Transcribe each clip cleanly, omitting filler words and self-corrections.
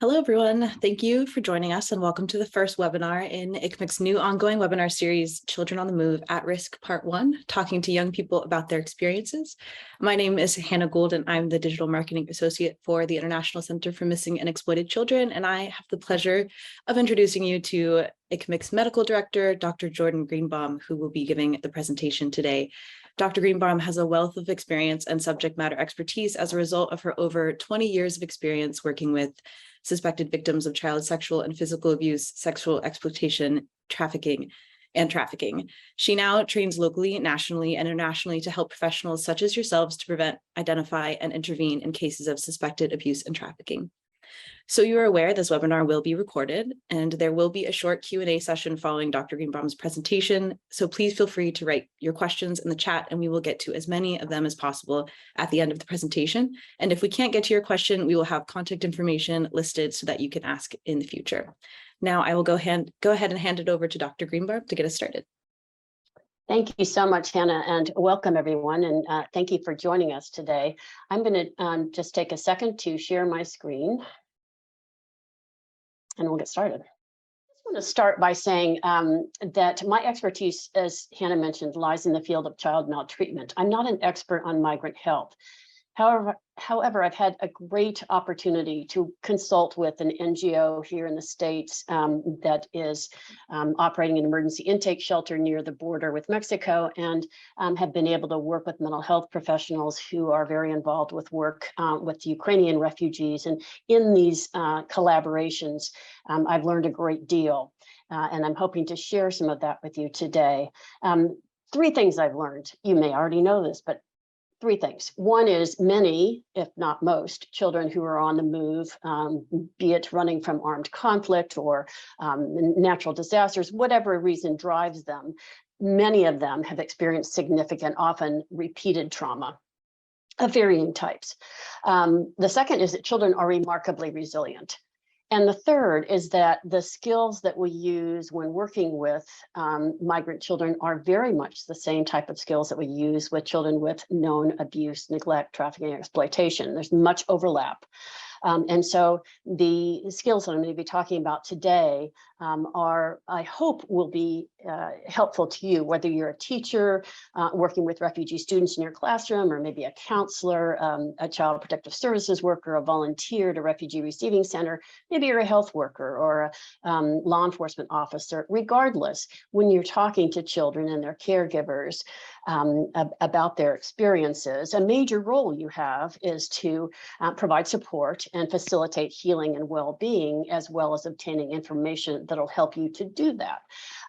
Hello, everyone. Thank you for joining us and welcome to the first webinar in ICMEC's new ongoing webinar series, Children on the Move at Risk Part 1, talking to young people about their experiences. My name is Hannah Gould and I'm the Digital Marketing Associate for the International Center for Missing and Exploited Children. And I have the pleasure of introducing you to ICMEC's Medical Director, Dr. Jordan Greenbaum, who will be giving the presentation today. Dr. Greenbaum has a wealth of experience and subject matter expertise as a result of her over 20 years of experience working with suspected victims of child sexual and physical abuse, sexual exploitation, trafficking. She now trains locally, nationally, and internationally to help professionals such as yourselves to prevent, identify, and intervene in cases of suspected abuse and trafficking. So you are aware this webinar will be recorded and there will be a short Q&A session following Dr. Greenbaum's presentation. So please feel free to write your questions in the chat and we will get to as many of them as possible at the end of the presentation. And if we can't get to your question, we will have contact information listed so that you can ask in the future. Now I will go ahead and hand it over to Dr. Greenbaum to get us started. Thank you so much, Hannah, and welcome everyone. And thank you for joining us today. I'm going to just take a second to share my screen. And we'll get started. I just want to start by saying that my expertise, as Hannah mentioned, lies in the field of child maltreatment. I'm not an expert on migrant health. However, I've had a great opportunity to consult with an NGO here in the States that is operating an emergency intake shelter near the border with Mexico, and have been able to work with mental health professionals who are very involved with work with Ukrainian refugees. And in these collaborations, I've learned a great deal, and I'm hoping to share some of that with you today. Three things I've learned. You may already know this, but three things. One is many, if not most, children who are on the move, be it running from armed conflict or natural disasters, whatever reason drives them, many of them have experienced significant, often repeated trauma of varying types. The second is that children are remarkably resilient. And the third is that the skills that we use when working with migrant children are very much the same type of skills that we use with children with known abuse, neglect, trafficking, and exploitation. There's much overlap. And so the skills that I'm going to be talking about today are, I hope, will be helpful to you, whether you're a teacher working with refugee students in your classroom, or maybe a counselor, a child protective services worker, a volunteer at a refugee receiving center, maybe you're a health worker or a law enforcement officer. Regardless, when you're talking to children and their caregivers about their experiences, a major role you have is to provide support and facilitate healing and well-being, as well as obtaining information that'll help you to do that.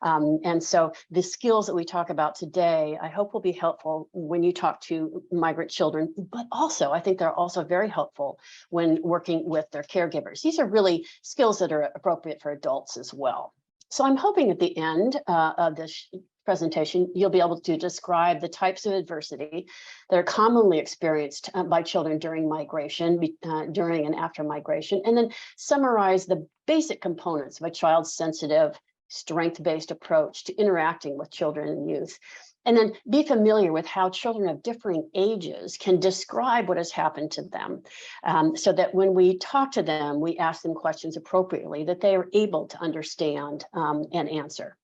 And so the skills that we talk about today, I hope will be helpful when you talk to migrant children, but also I think they're also very helpful when working with their caregivers. These are really skills that are appropriate for adults as well. So I'm hoping at the end of this presentation, you'll be able to describe the types of adversity that are commonly experienced by children during migration, during and after migration, and then summarize the basic components of a child-sensitive, strength-based approach to interacting with children and youth. And then be familiar with how children of differing ages can describe what has happened to them, so that when we talk to them, we ask them questions appropriately that they are able to understand and answer.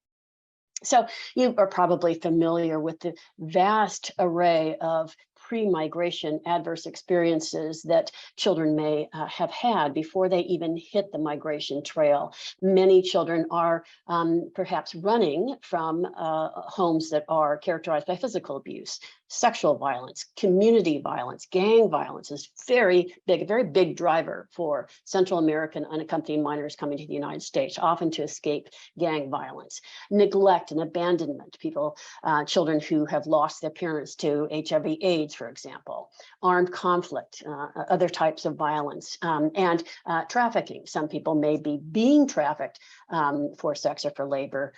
So you are probably familiar with the vast array of pre-migration adverse experiences that children may have had before they even hit the migration trail. Many children are perhaps running from homes that are characterized by physical abuse, sexual violence, community violence, gang violence is very big driver for Central American unaccompanied minors coming to the United States, often to escape gang violence. Neglect and abandonment, children who have lost their parents to HIV/AIDS, for example, armed conflict, other types of violence, and trafficking. Some people may be being trafficked for sex or for labor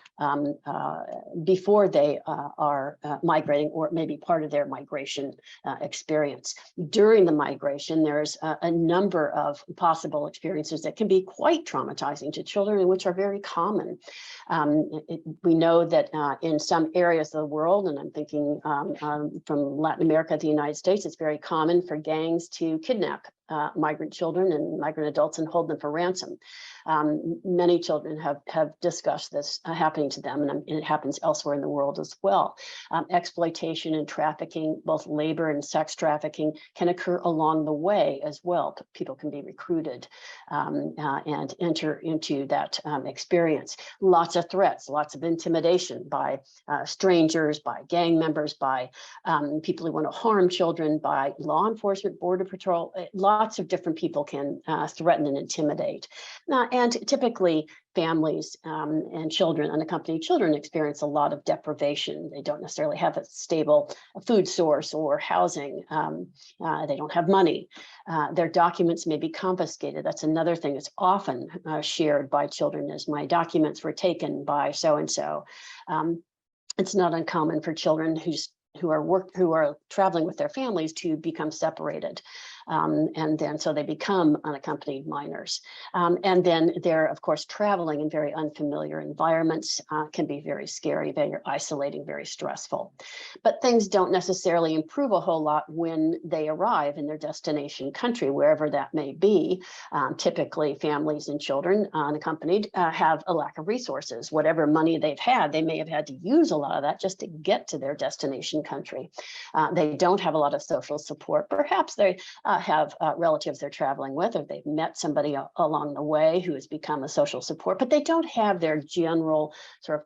before they are migrating, or maybe part of their migration experience. During the migration, there's a number of possible experiences that can be quite traumatizing to children, and which are very common. We know that in some areas of the world, and I'm thinking from Latin America to the United States, it's very common for gangs to kidnap migrant children and migrant adults and hold them for ransom. Many children have discussed this happening to them, and it happens elsewhere in the world as well. Exploitation and trafficking, both labor and sex trafficking, can occur along the way as well. People can be recruited and enter into that experience. Lots of threats, lots of intimidation by strangers, by gang members, by people who want to harm children, by law enforcement, border patrol. Lots of different people can threaten and intimidate. And typically families and children, unaccompanied children, experience a lot of deprivation. They don't necessarily have a stable food source or housing. They don't have money. Their documents may be confiscated. That's another thing that's often shared by children, is my documents were taken by so-and-so. It's not uncommon for children who are traveling with their families to become separated. And then so they become unaccompanied minors. And then they're, of course, traveling in very unfamiliar environments, can be very scary, very isolating, very stressful. But things don't necessarily improve a whole lot when they arrive in their destination country, wherever that may be. Typically, families and children unaccompanied have a lack of resources. Whatever money they've had, they may have had to use a lot of that just to get to their destination country. They don't have a lot of social support. Perhaps they have relatives they're traveling with, or they've met somebody along the way who has become a social support, but they don't have their general sort of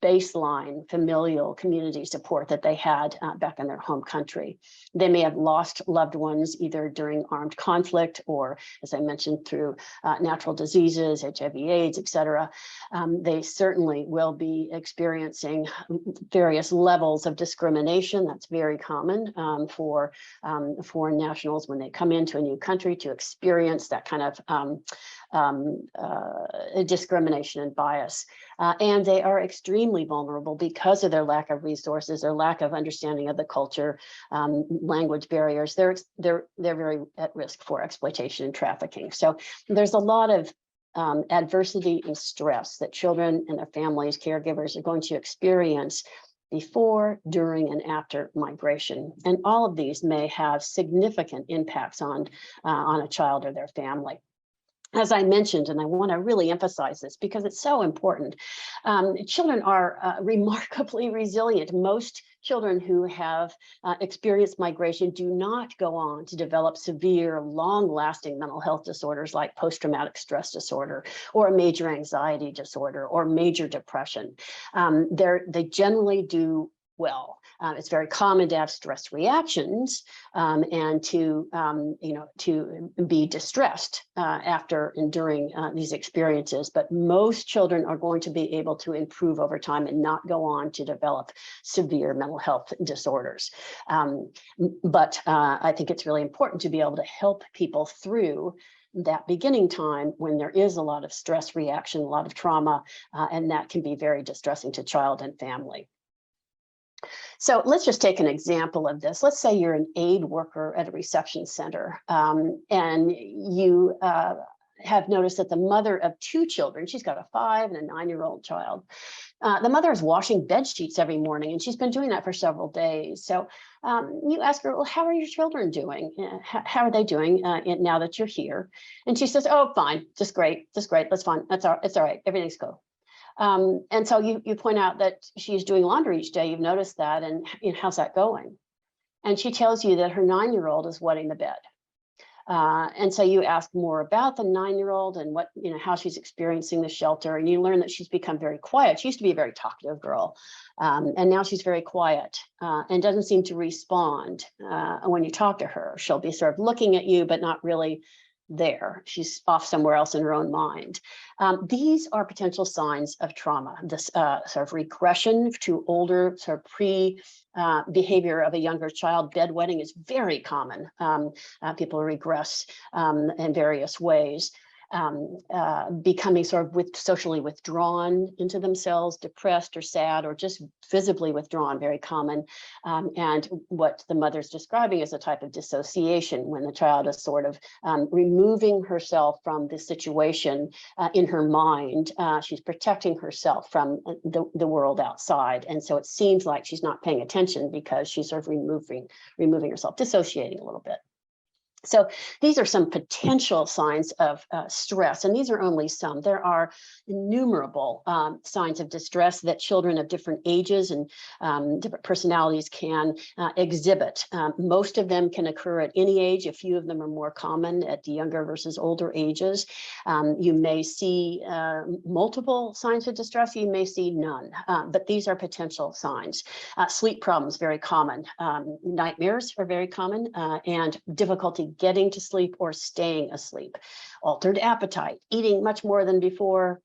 baseline familial community support that they had back in their home country. They may have lost loved ones either during armed conflict or, as I mentioned, through natural diseases, HIV/AIDS, etc. They certainly will be experiencing various levels of discrimination. That's very common for foreign nationals when they come into a new country to experience that kind of discrimination and bias. And they are extremely vulnerable because of their lack of resources, their lack of understanding of the culture, language barriers. They're very at risk for exploitation and trafficking. So there's a lot of adversity and stress that children and their families, caregivers, are going to experience before, during, and after migration. And all of these may have significant impacts on a child or their family. As I mentioned, and I want to really emphasize this because it's so important, children are remarkably resilient. Most children who have experienced migration do not go on to develop severe, long-lasting mental health disorders like post-traumatic stress disorder or a major anxiety disorder or major depression. They generally do well. It's very common to have stress reactions and to be distressed after and during these experiences. But most children are going to be able to improve over time and not go on to develop severe mental health disorders. But I think it's really important to be able to help people through that beginning time when there is a lot of stress reaction, a lot of trauma, and that can be very distressing to child and family. So let's just take an example of this. Let's say you're an aid worker at a reception center, and you have noticed that the mother of two children, she's got a 5 and a 9-year-old child. The mother is washing bed sheets every morning, and she's been doing that for several days. So you ask her, well, how are your children doing? How are they doing now that you're here? And she says, oh, fine, just great, that's fine, it's all right, everything's cool. And so you point out that she's doing laundry each day. You've noticed that, and how's that going? And she tells you that her 9-year-old is wetting the bed. And so you ask more about the 9-year-old and what, how she's experiencing the shelter, and you learn that she's become very quiet. She used to be a very talkative girl, and now she's very quiet and doesn't seem to respond when you talk to her. She'll be sort of looking at you, but not really there. She's off somewhere else in her own mind. These are potential signs of trauma. This sort of regression to older, sort of behavior of a younger child. Bedwetting is very common. People regress in various ways. Becoming sort of socially withdrawn into themselves, depressed or sad, or just visibly withdrawn, very common. And what the mother's describing is a type of dissociation, when the child is sort of removing herself from the situation in her mind. She's protecting herself from the world outside. And so it seems like she's not paying attention because she's sort of removing herself, dissociating a little bit. So these are some potential signs of stress, and these are only some. There are innumerable signs of distress that children of different ages and different personalities can exhibit. Most of them can occur at any age. A few of them are more common at the younger versus older ages. You may see multiple signs of distress. You may see none, but these are potential signs. Sleep problems, very common. Nightmares are very common, and difficulty getting to sleep or staying asleep. Altered appetite, eating much more than before,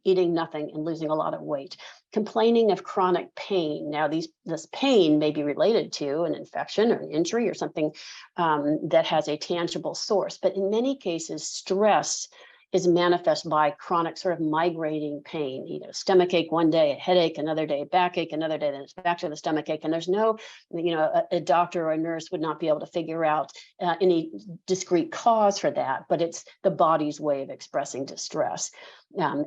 eating nothing and losing a lot of weight. Complaining of chronic pain. Now, this pain may be related to an infection or an injury or something that has a tangible source, but in many cases, stress is manifest by chronic sort of migrating pain, stomach ache one day, a headache another day, backache another day, then it's back to the stomach ache. And there's no, a doctor or a nurse would not be able to figure out any discrete cause for that, but it's the body's way of expressing distress.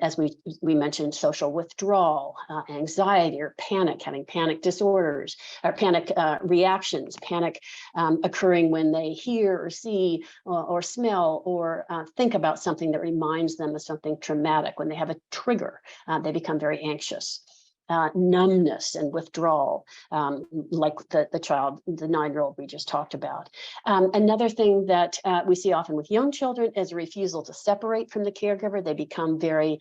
As we mentioned, social withdrawal, anxiety or panic, having panic disorders or panic reactions, panic occurring when they hear or see or smell or think about something that reminds them of something traumatic. When they have a trigger, they become very anxious. Numbness and withdrawal, like the child, the 9-year-old we just talked about. Another thing that we see often with young children is a refusal to separate from the caregiver. They become very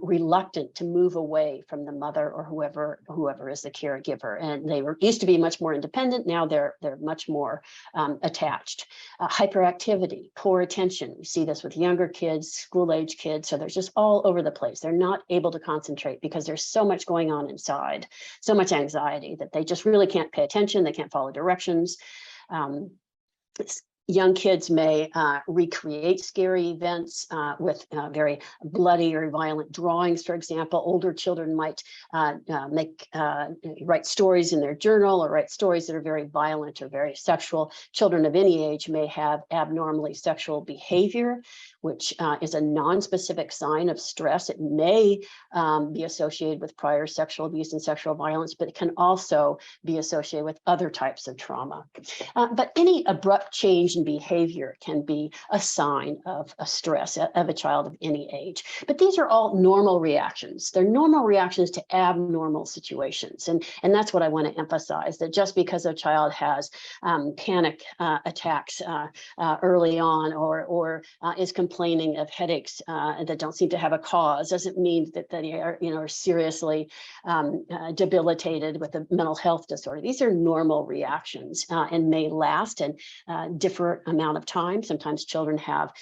reluctant to move away from the mother or whoever is the caregiver. And they used to be much more independent. Now they're much more attached. Hyperactivity, poor attention. We see this with younger kids, school-age kids. So they're just all over the place. They're not able to concentrate because there's so much going on inside, so much anxiety that they just really can't pay attention. They can't follow directions. Young kids may recreate scary events with very bloody or violent drawings, for example. Older children might write stories in their journal or write stories that are very violent or very sexual. Children of any age may have abnormally sexual behavior, which is a non-specific sign of stress. It may be associated with prior sexual abuse and sexual violence, but it can also be associated with other types of trauma. But any abrupt change in behavior can be a sign of a stress of a child of any age. But these are all normal reactions. They're normal reactions to abnormal situations. And that's what I want to emphasize, that just because a child has panic attacks early on or is complaining of headaches that don't seem to have a cause doesn't mean that they are seriously debilitated with a mental health disorder. These are normal reactions and may last and differ amount of time. Sometimes children have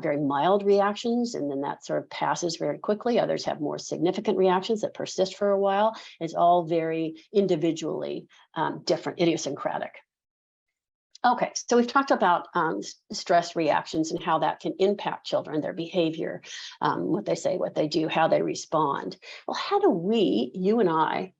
very mild reactions and then that sort of passes very quickly. Others have more significant reactions that persist for a while. It's all very individually different, idiosyncratic. Okay, so we've talked about stress reactions and how that can impact children, their behavior, what they say, what they do, how they respond. Well, how do we, you and I,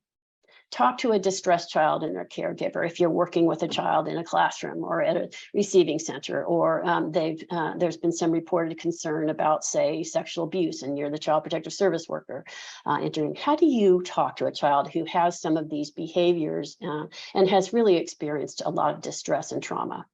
talk to a distressed child and their caregiver if you're working with a child in a classroom or at a receiving center, or there's been some reported concern about, say, sexual abuse, and you're the child protective service worker entering? How do you talk to a child who has some of these behaviors and has really experienced a lot of distress and trauma?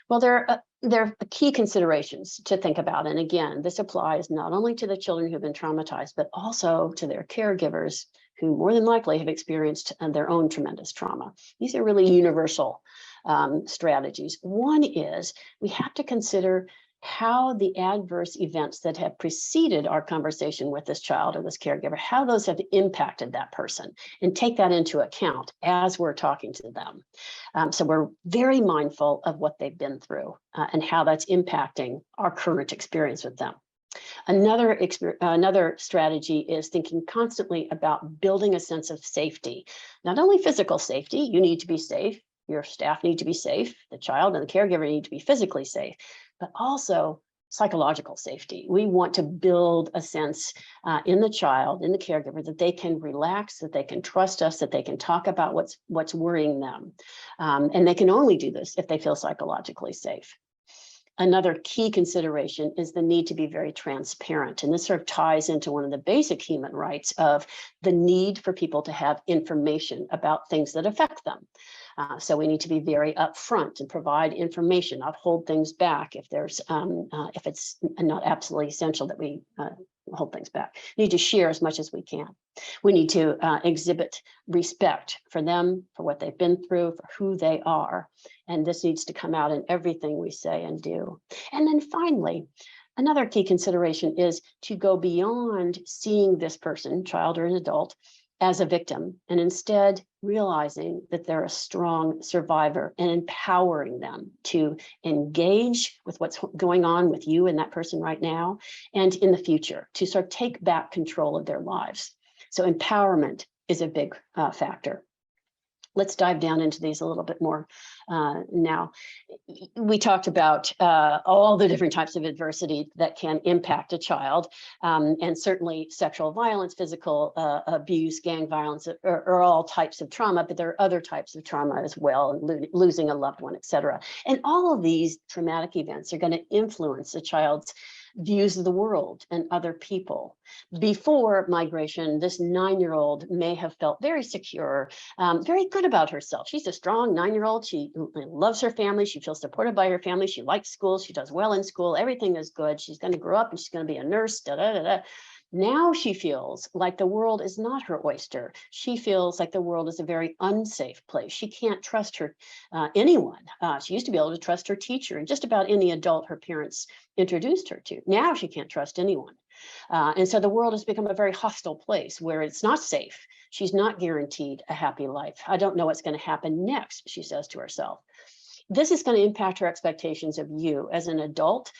Well, there are key considerations to think about. And again, this applies not only to the children who've been traumatized, but also to their caregivers who more than likely have experienced their own tremendous trauma. These are really universal strategies. One is we have to consider how the adverse events that have preceded our conversation with this child or this caregiver, how those have impacted that person, and take that into account as we're talking to them. So we're very mindful of what they've been through and how that's impacting our current experience with them. Another strategy is thinking constantly about building a sense of safety. Not only physical safety, you need to be safe, your staff need to be safe, the child and the caregiver need to be physically safe, but also psychological safety. We want to build a sense in the child, in the caregiver, that they can relax, that they can trust us, that they can talk about what's worrying them. And they can only do this if they feel psychologically safe. Another key consideration is the need to be very transparent. And this sort of ties into one of the basic human rights of the need for people to have information about things that affect them. So we need to be very upfront and provide information, not hold things back if if it's not absolutely essential that we hold things back. We need to share as much as we can. We need to exhibit respect for them, for what they've been through, for who they are. And this needs to come out in everything we say and do. And then finally, another key consideration is to go beyond seeing this person, child or an adult, as a victim, and instead realizing that they're a strong survivor and empowering them to engage with what's going on with you and that person right now and in the future, to sort of take back control of their lives. So empowerment is a big factor. Let's dive down into these a little bit more now. We talked about all the different types of adversity that can impact a child, and certainly sexual violence, physical abuse, gang violence are all types of trauma, but there are other types of trauma as well, losing a loved one, et cetera. And all of these traumatic events are going to influence a child's views of the world and other people. Before migration, this 9-year-old may have felt very secure, very good about herself. She's a strong 9-year-old. She loves her family. She feels supported by her family. She likes school. She does well in school. Everything is good. She's going to grow up and she's going to be a nurse. Da, da, da, da. Now she feels like the world is not her oyster. She feels like the world is a very unsafe place. She can't trust her anyone. She used to be able to trust her teacher and just about any adult her parents introduced her to. Now she can't trust anyone. And so the world has become a very hostile place where it's not safe. She's not guaranteed a happy life. I don't know what's going to happen next, she says to herself. This is going to impact her expectations of you as an adult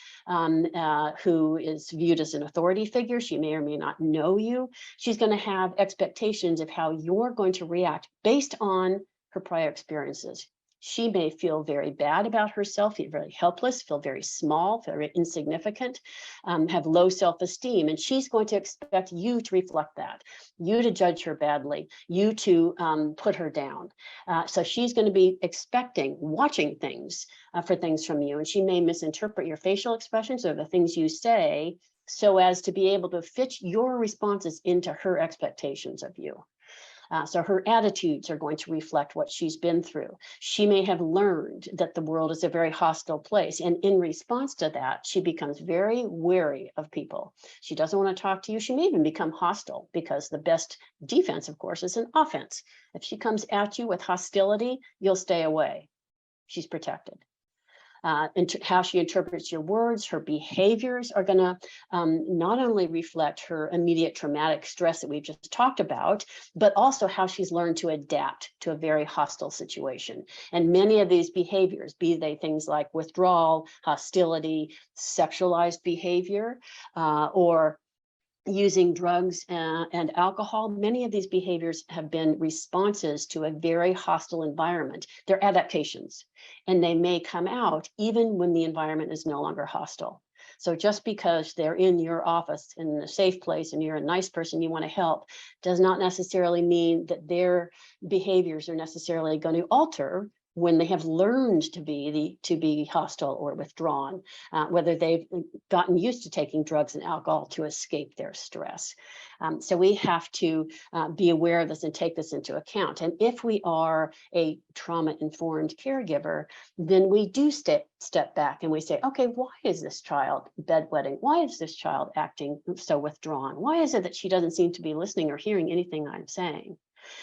who is viewed as an authority figure. She may or may not know you. She's going to have expectations of how you're going to react based on her prior experiences. She may feel very bad about herself, feel very helpless, feel very small, very insignificant, have low self-esteem, and she's going to expect you to reflect that, you to judge her badly, you to put her down. So she's going to be expecting, watching things for things from you, and she may misinterpret your facial expressions or the things you say so as to be able to fit your responses into her expectations of you. So her attitudes are going to reflect what she's been through. She may have learned that the world is a very hostile place. And in response to that, she becomes very wary of people. She doesn't want to talk to you. She may even become hostile because the best defense, of course, is an offense. If she comes at you with hostility, you'll stay away. She's protected. How she interprets your words, her behaviors are going to not only reflect her immediate traumatic stress that we've just talked about, but also how she's learned to adapt to a very hostile situation. And many of these behaviors, be they things like withdrawal, hostility, sexualized behavior, or using drugs and alcohol, many of these behaviors have been responses to a very hostile environment. They're adaptations, and they may come out even when the environment is no longer hostile. So just because they're in your office in a safe place and you're a nice person, you want to help, does not necessarily mean that their behaviors are necessarily going to alter when they have learned to be hostile or withdrawn, whether they've gotten used to taking drugs and alcohol to escape their stress. So we have to be aware of this and take this into account. And if we are a trauma-informed caregiver, then we do step back and we say, okay, why is this child bedwetting? Why is this child acting so withdrawn? Why is it that she doesn't seem to be listening or hearing anything I'm saying?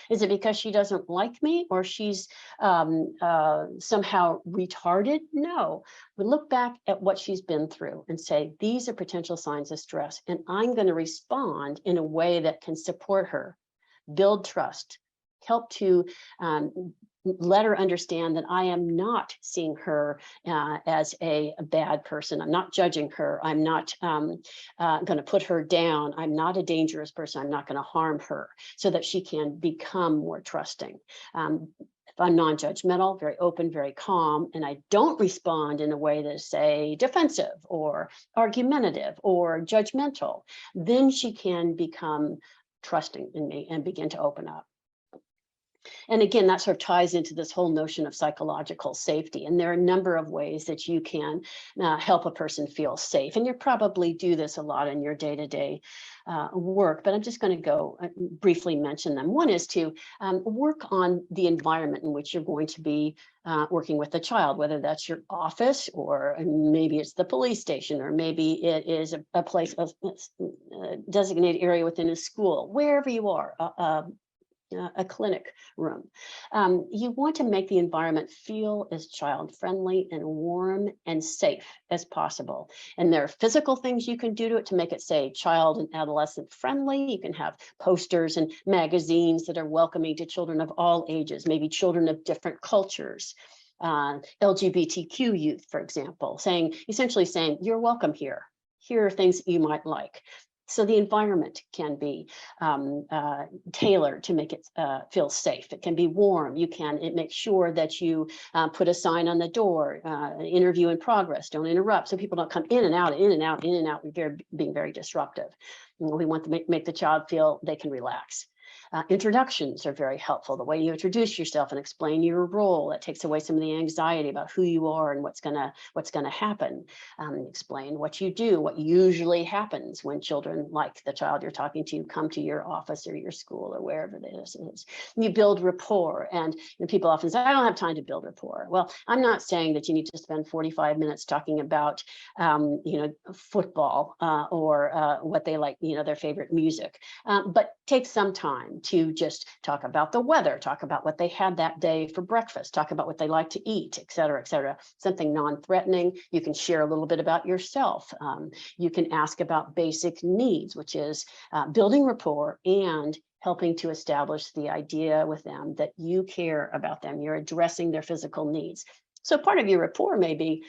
Is it because she doesn't like me or she's somehow retarded? No, we look back at what she's been through and say, these are potential signs of stress, and I'm going to respond in a way that can support her, build trust, help to let her understand that I am not seeing her as a bad person. I'm not judging her. I'm not going to put her down. I'm not a dangerous person. I'm not going to harm her, so that she can become more trusting. If I'm non-judgmental, very open, very calm, and I don't respond in a way that is, say, defensive or argumentative or judgmental, then she can become trusting in me and begin to open up. And again, that sort of ties into this whole notion of psychological safety. And there are a number of ways that you can help a person feel safe. And you probably do this a lot in your day-to-day work, but I'm just going to go briefly mention them. One is to work on the environment in which you're going to be working with the child, whether that's your office, or maybe it's the police station, or maybe it is a place, a designated area within a school, wherever you are. A clinic room. You want to make the environment feel as child-friendly and warm and safe as possible. And there are physical things you can do to it to make it, say, child and adolescent friendly. You can have posters and magazines that are welcoming to children of all ages, maybe children of different cultures. LGBTQ youth, for example, essentially saying, you're welcome here. Here are things that you might like. So the environment can be tailored to make it feel safe. It can be warm. You can make sure that you put a sign on the door, interview in progress, don't interrupt, so people don't come in and out, in and out, in and out, being very disruptive. We want to make the child feel they can relax. Introductions are very helpful. The way you introduce yourself and explain your role, that takes away some of the anxiety about who you are and what's gonna happen. Explain what you do, what usually happens when children, like the child you're talking to, come to your office or your school or wherever this is. You build rapport, and people often say, I don't have time to build rapport. Well, I'm not saying that you need to spend 45 minutes talking about football or what they like, their favorite music, but take some time to just talk about the weather, talk about what they had that day for breakfast, talk about what they like to eat, et cetera, something non-threatening. You can share a little bit about yourself. You can ask about basic needs, which is building rapport and helping to establish the idea with them that you care about them. You're addressing their physical needs. So part of your rapport may be,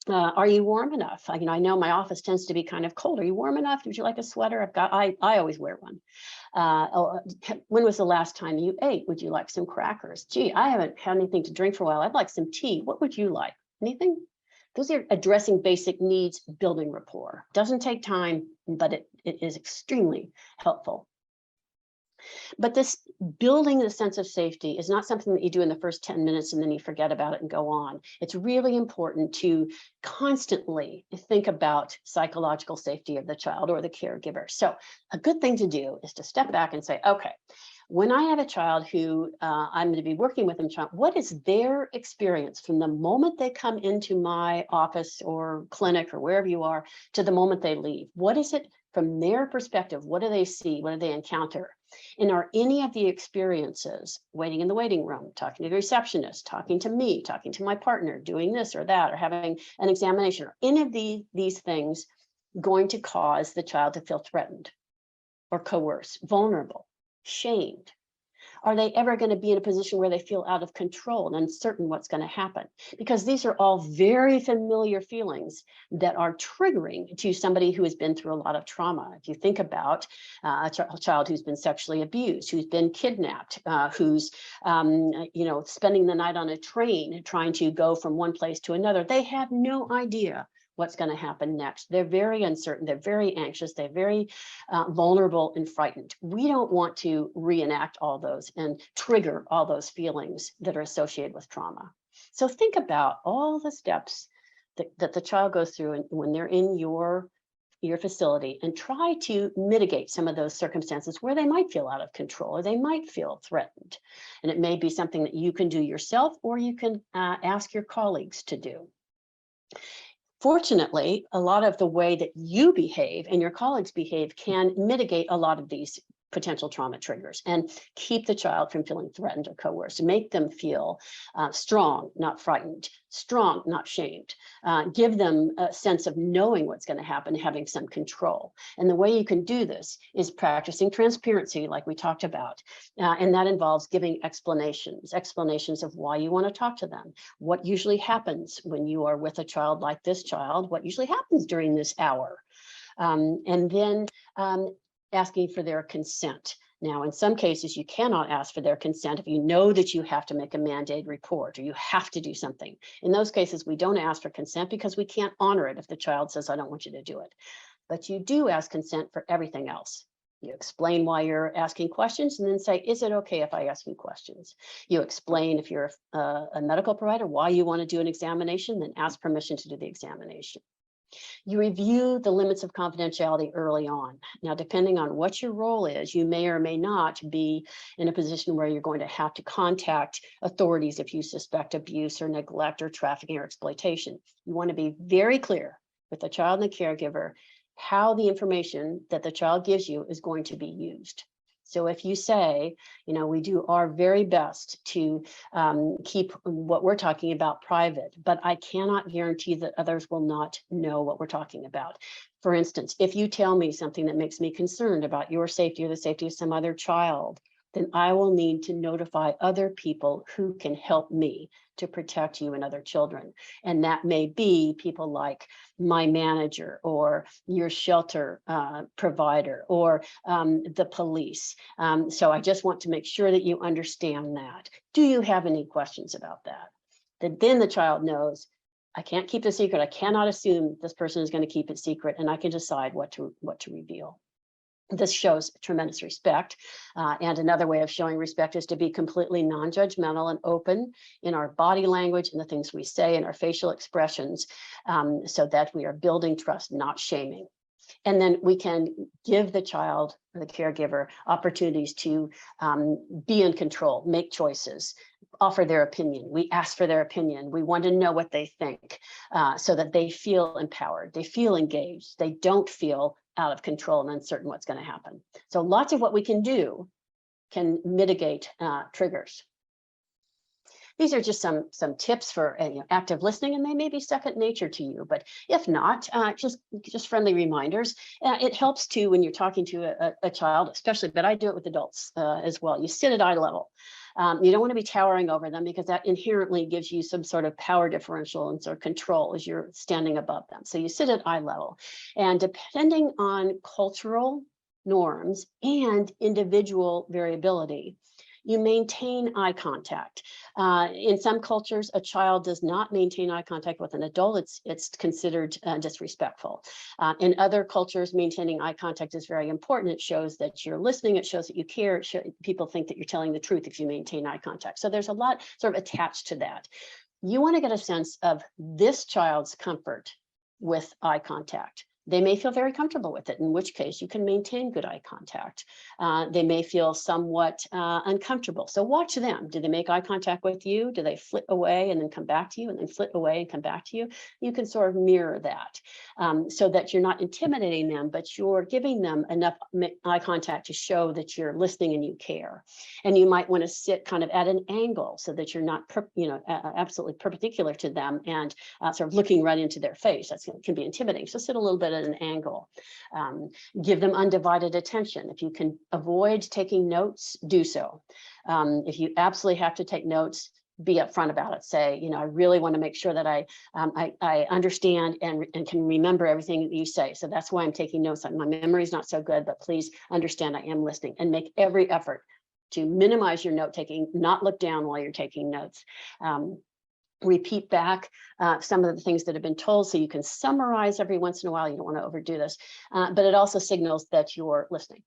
are you warm enough? I know my office tends to be kind of cold. Are you warm enough? Would you like a sweater? I always wear one. When was the last time you ate? Would you like some crackers? Gee, I haven't had anything to drink for a while. I'd like some tea. What would you like? Anything? Those are addressing basic needs, building rapport. Doesn't take time, but it is extremely helpful. But this building the sense of safety is not something that you do in the first 10 minutes and then you forget about it and go on. It's really important to constantly think about psychological safety of the child or the caregiver. So a good thing to do is to step back and say, okay, when I have a child who I'm going to be working with, what is their experience from the moment they come into my office or clinic or wherever you are to the moment they leave? What is it from their perspective? What do they see? What do they encounter? And are any of the experiences, waiting in the waiting room, talking to the receptionist, talking to me, talking to my partner, doing this or that, or having an examination, are any of these things going to cause the child to feel threatened or coerced, vulnerable, shamed? Are they ever going to be in a position where they feel out of control and uncertain what's going to happen? Because these are all very familiar feelings that are triggering to somebody who has been through a lot of trauma. If you think about a child who's been sexually abused, who's been kidnapped, who's spending the night on a train trying to go from one place to another, they have no idea what's going to happen next. They're very uncertain. They're very anxious. They're very vulnerable and frightened. We don't want to reenact all those and trigger all those feelings that are associated with trauma. So think about all the steps that the child goes through when they're in your facility, and try to mitigate some of those circumstances where they might feel out of control or they might feel threatened. And it may be something that you can do yourself, or you can ask your colleagues to do. Fortunately, a lot of the way that you behave and your colleagues behave can mitigate a lot of these potential trauma triggers and keep the child from feeling threatened or coerced, make them feel strong, not frightened, strong, not shamed, give them a sense of knowing what's going to happen, having some control. And the way you can do this is practicing transparency, like we talked about. And that involves giving explanations of why you want to talk to them, what usually happens when you are with a child like this child, what usually happens during this hour. And then asking for their consent. Now, in some cases, you cannot ask for their consent if you know that you have to make a mandated report or you have to do something. In those cases, we don't ask for consent because we can't honor it if the child says, I don't want you to do it. But you do ask consent for everything else. You explain why you're asking questions and then say, is it okay if I ask you questions? You explain if you're a medical provider, why you want to do an examination, then ask permission to do the examination. You review the limits of confidentiality early on. Now, depending on what your role is, you may or may not be in a position where you're going to have to contact authorities if you suspect abuse or neglect or trafficking or exploitation. You want to be very clear with the child and the caregiver how the information that the child gives you is going to be used. So if you say, we do our very best to keep what we're talking about private, but I cannot guarantee that others will not know what we're talking about. For instance, if you tell me something that makes me concerned about your safety or the safety of some other child, then I will need to notify other people who can help me to protect you and other children. And that may be people like my manager or your shelter provider or the police. So I just want to make sure that you understand that. Do you have any questions about that? Then the child knows, I can't keep the secret. I cannot assume this person is going to keep it secret, and I can decide what to reveal. This shows tremendous respect. And another way of showing respect is to be completely non-judgmental and open in our body language and the things we say and our facial expressions, so that we are building trust, not shaming. And then we can give the child or the caregiver opportunities to be in control, make choices, offer their opinion. We ask for their opinion. We want to know what they think, so that they feel empowered, they feel engaged, they don't feel out of control and uncertain what's going to happen. So lots of what we can do can mitigate triggers. These are just some tips for active listening, and they may be second nature to you, but if not, just friendly reminders. It helps too when you're talking to a child, especially, but I do it with adults as well. You sit at eye level. You don't want to be towering over them, because that inherently gives you some sort of power differential and sort of control as you're standing above them. So you sit at eye level, and depending on cultural norms and individual variability, you maintain eye contact. In some cultures, a child does not maintain eye contact with an adult. It's considered disrespectful. In other cultures, maintaining eye contact is very important. It shows that you're listening. It shows that you care. People think that you're telling the truth if you maintain eye contact. So there's a lot sort of attached to that. You want to get a sense of this child's comfort with eye contact. They may feel very comfortable with it, in which case you can maintain good eye contact. They may feel somewhat uncomfortable. So watch them. Do they make eye contact with you? Do they flit away and then come back to you, and then flit away and come back to you? You can sort of mirror that, so that you're not intimidating them, but you're giving them enough eye contact to show that you're listening and you care. And you might want to sit kind of at an angle so that you're not, absolutely perpendicular to them and sort of looking right into their face. That can be intimidating. So sit a little bit at an angle. Give them undivided attention. If you can avoid taking notes, do so. If you absolutely have to take notes, be upfront about it. Say, I really want to make sure that I understand and can remember everything that you say. So that's why I'm taking notes. My memory is not so good, but please understand I am listening, and make every effort to minimize your note taking, not look down while you're taking notes. Repeat back some of the things that have been told, so you can summarize every once in a while. You don't want to overdo this, but it also signals that you're listening.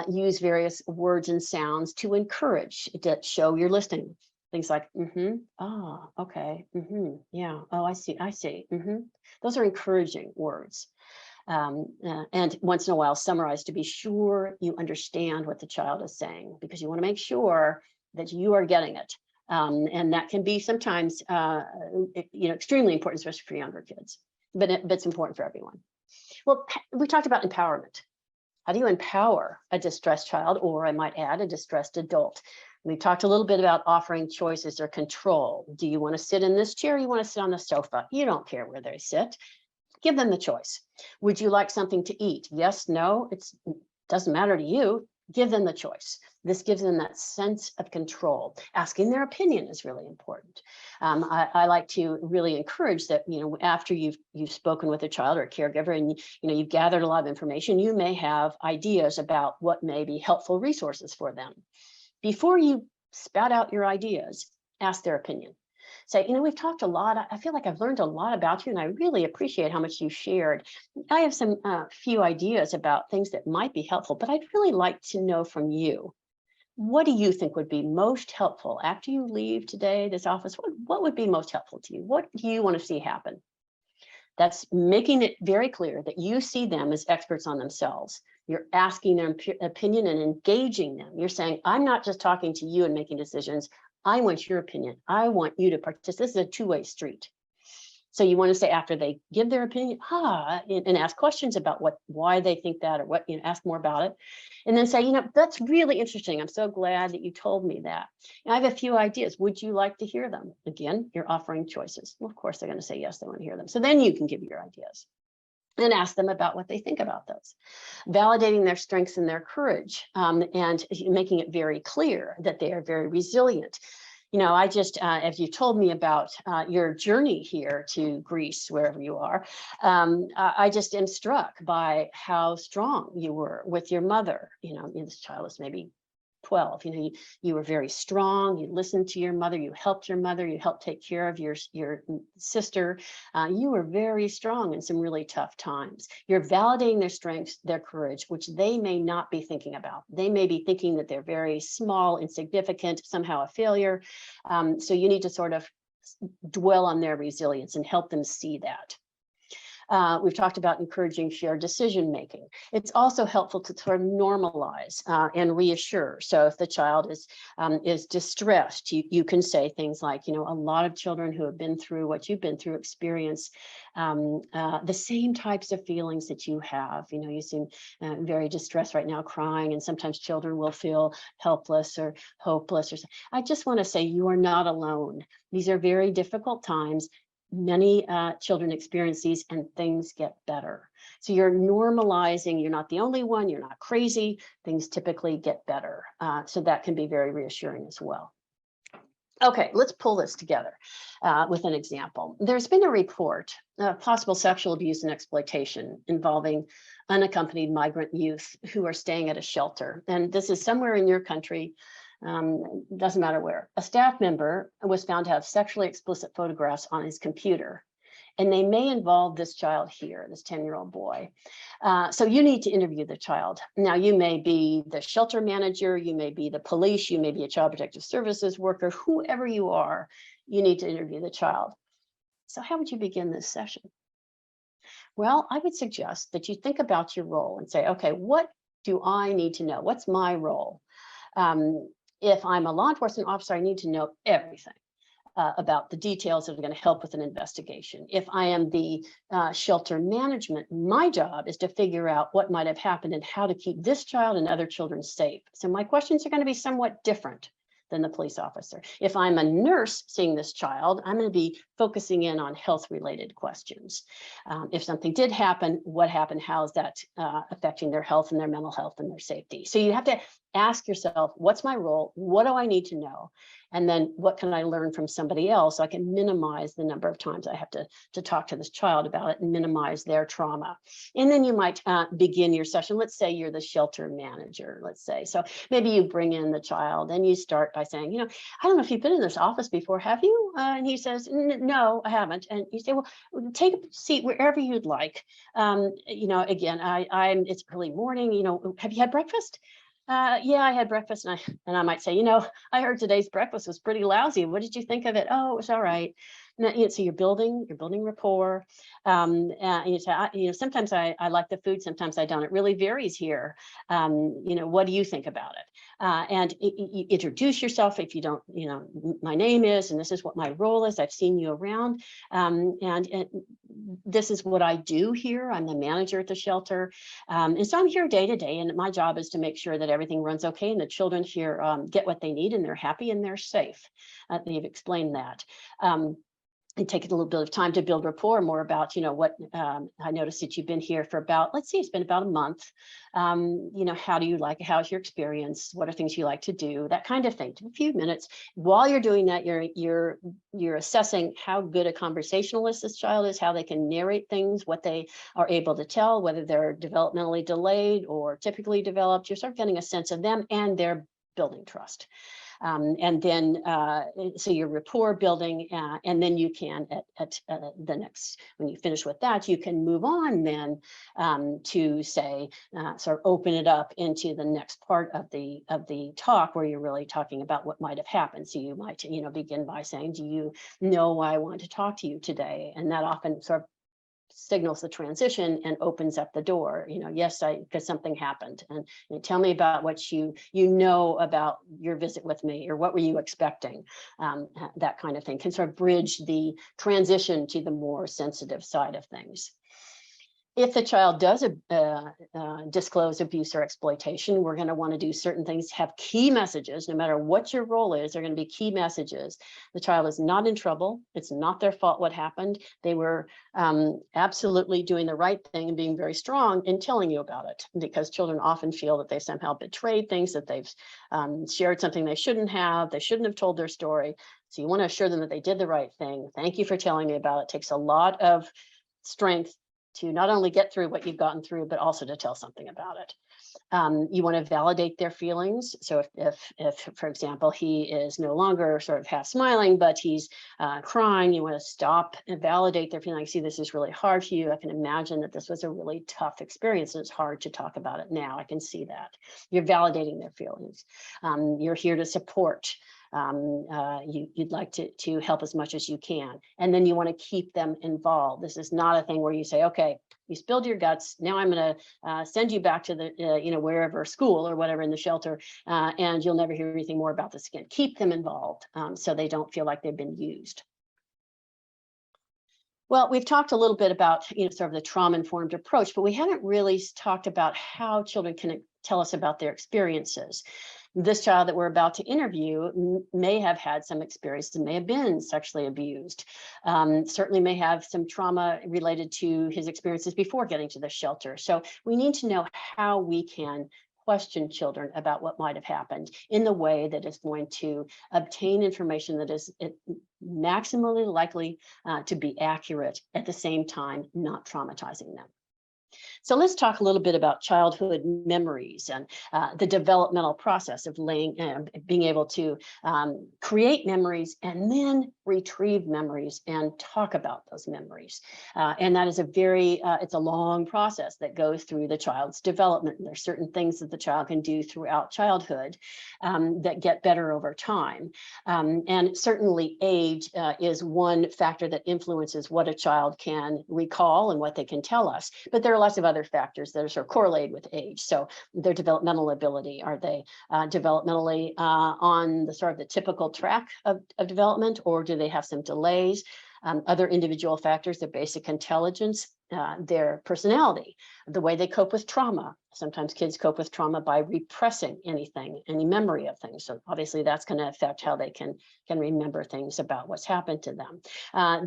Use various words and sounds to encourage, to show you're listening. Things like, oh, okay, yeah, oh, I see, Those are encouraging words. And once in a while, summarize to be sure you understand what the child is saying, because you want to make sure that you are getting it. And that can be sometimes, extremely important, especially for younger kids, but it's important for everyone. Well, we talked about empowerment. How do you empower a distressed child, or I might add, a distressed adult? We talked a little bit about offering choices or control. Do you want to sit in this chair? You want to sit on the sofa? You don't care where they sit. Give them the choice. Would you like something to eat? Yes, no, it doesn't matter to you. Give them the choice. This gives them that sense of control. Asking their opinion is really important. I like to really encourage that, after you've spoken with a child or a caregiver, and you've gathered a lot of information, you may have ideas about what may be helpful resources for them. Before you spout out your ideas, ask their opinion. Say, we've talked a lot. I feel like I've learned a lot about you, and I really appreciate how much you shared. I have some few ideas about things that might be helpful, but I'd really like to know from you. What do you think would be most helpful after you leave today, this office? What would be most helpful to you? What do you want to see happen? That's making it very clear that you see them as experts on themselves. You're asking their opinion and engaging them. You're saying, I'm not just talking to you and making decisions. I want your opinion. I want you to participate. This is a two-way street. So you want to say, after they give their opinion, and ask questions about why they think that, or what, ask more about it. And then say, that's really interesting. I'm so glad that you told me that. And I have a few ideas. Would you like to hear them? Again, you're offering choices. Well, of course, they're going to say yes, they want to hear them. So then you can give your ideas and ask them about what they think about those, validating their strengths and their courage, and making it very clear that they are very resilient. I just, as you told me about your journey here to Greece, wherever you are, I just am struck by how strong you were with your mother. This child is maybe 12. You were very strong. You listened to your mother. You helped your mother. You helped take care of your sister. You were very strong in some really tough times. You're validating their strengths, their courage, which they may not be thinking about. They may be thinking that they're very small, insignificant, somehow a failure. So you need to sort of dwell on their resilience and help them see that. We've talked about encouraging shared decision making. It's also helpful to sort of normalize and reassure. So if the child is distressed, you can say things like, a lot of children who have been through what you've been through experience the same types of feelings that you have. You seem very distressed right now, crying, and sometimes children will feel helpless or hopeless. I just want to say you are not alone. These are very difficult times. Many children experience these, and things get better. So you're normalizing. You're not the only one. You're not crazy. Things typically get better. So that can be very reassuring as well. Okay, let's pull this together with an example. There's been a report of possible sexual abuse and exploitation involving unaccompanied migrant youth who are staying at a shelter. And this is somewhere in your country. Doesn't matter where. A staff member was found to have sexually explicit photographs on his computer, and they may involve this child here, this 10-year-old boy. So you need to interview the child. Now, you may be the shelter manager, you may be the police, you may be a child protective services worker, whoever you are, you need to interview the child. So how would you begin this session? Well, I would suggest that you think about your role and say, okay, what do I need to know? What's my role? If I'm a law enforcement officer, I need to know everything about the details that are going to help with an investigation. If I am the shelter management, my job is to figure out what might have happened and how to keep this child and other children safe. So my questions are going to be somewhat different than the police officer. If I'm a nurse seeing this child, I'm going to be focusing in on health-related questions. If something did happen, what happened? How is that affecting their health and their mental health and their safety? So you have to ask yourself, what's my role? What do I need to know? And then what can I learn from somebody else so I can minimize the number of times I have to talk to this child about it and minimize their trauma. And then you might begin your session. Let's say you're the shelter manager, let's say. So maybe you bring in the child and you start by saying, I don't know if you've been in this office before, have you? And he says, no, I haven't. And you say, well, take a seat wherever you'd like. Again, it's early morning, have you had breakfast? Yeah, I had breakfast, and I might say, I heard today's breakfast was pretty lousy. What did you think of it? Oh, it was all right. So you're building rapport. You say, sometimes I like the food, sometimes I don't. It really varies here. What do you think about it? And you introduce yourself if you don't. My name is, and this is what my role is. I've seen you around, and this is what I do here. I'm the manager at the shelter, and so I'm here day to day. And my job is to make sure that everything runs okay, and the children here get what they need, and they're happy and they're safe. They've explained that. And take a little bit of time to build rapport more about, what I noticed that you've been here for about, let's see, it's been about a month. How do you like it? How's your experience? What are things you like to do? That kind of thing. A few minutes. While you're doing that, you're assessing how good a conversationalist this child is, how they can narrate things, what they are able to tell, whether they're developmentally delayed or typically developed. You're sort of getting a sense of them, and they're building trust. And then, so your rapport building, and then you can, at the next, when you finish with that, you can move on then to say, sort of open it up into the next part of the talk, where you're really talking about what might have happened. So you might, begin by saying, do you know why I want to talk to you today? And that often sort of signals the transition and opens up the door. Yes, because something happened, and tell me about what you know about your visit with me, or what were you expecting? That kind of thing can sort of bridge the transition to the more sensitive side of things. If the child does disclose abuse or exploitation, we're going to want to do certain things, have key messages. No matter what your role is, they're going to be key messages. The child is not in trouble. It's not their fault what happened. They were absolutely doing the right thing and being very strong in telling you about it, because children often feel that they somehow betrayed things, that they've shared something they shouldn't have. They shouldn't have told their story. So you want to assure them that they did the right thing. Thank you for telling me about it. It takes a lot of strength to not only get through what you've gotten through, but also to tell something about it. You want to validate their feelings. So if, for example, he is no longer sort of half smiling, but he's crying, you want to stop and validate their feelings. See, this is really hard for you. I can imagine that this was a really tough experience, and it's hard to talk about it now. I can see that. You're validating their feelings. You're here to support. You'd like to help as much as you can. And then you want to keep them involved. This is not a thing where you say, okay, you spilled your guts. Now I'm going to send you back to the, wherever, school or whatever, in the shelter, and you'll never hear anything more about this again. Keep them involved so they don't feel like they've been used. Well, we've talked a little bit about, sort of the trauma-informed approach, but we haven't really talked about how children can tell us about their experiences. This child that we're about to interview may have had some experience and may have been sexually abused, certainly may have some trauma related to his experiences before getting to the shelter. So we need to know how we can question children about what might have happened in the way that is going to obtain information that is maximally likely to be accurate, at the same time not traumatizing them. So let's talk a little bit about childhood memories and the developmental process of being able to create memories and then retrieve memories and talk about those memories. And that is it's a long process that goes through the child's development. There's certain things that the child can do throughout childhood that get better over time. And certainly age is one factor that influences what a child can recall and what they can tell us. But there are lots of other factors that are sort of correlated with age. So their developmental ability, are they developmentally on the sort of the typical track of development, or do they have some delays? Other individual factors, their basic intelligence, their personality, the way they cope with trauma. Sometimes kids cope with trauma by repressing any memory of things. So obviously that's going to affect how they can remember things about what's happened to them.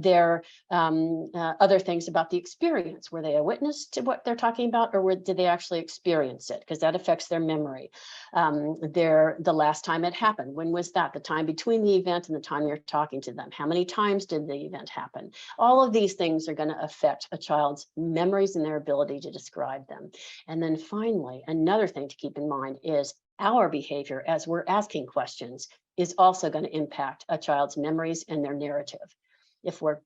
There are other things about the experience. Were they a witness to what they're talking about, or did they actually experience it? Because that affects their memory. The last time it happened, when was that? The time between the event and the time you're talking to them. How many times did the event happen? All of these things are going to affect a child's memories and their ability to describe them. And then finally, another thing to keep in mind is our behavior as we're asking questions is also going to impact a child's memories and their narrative. If we're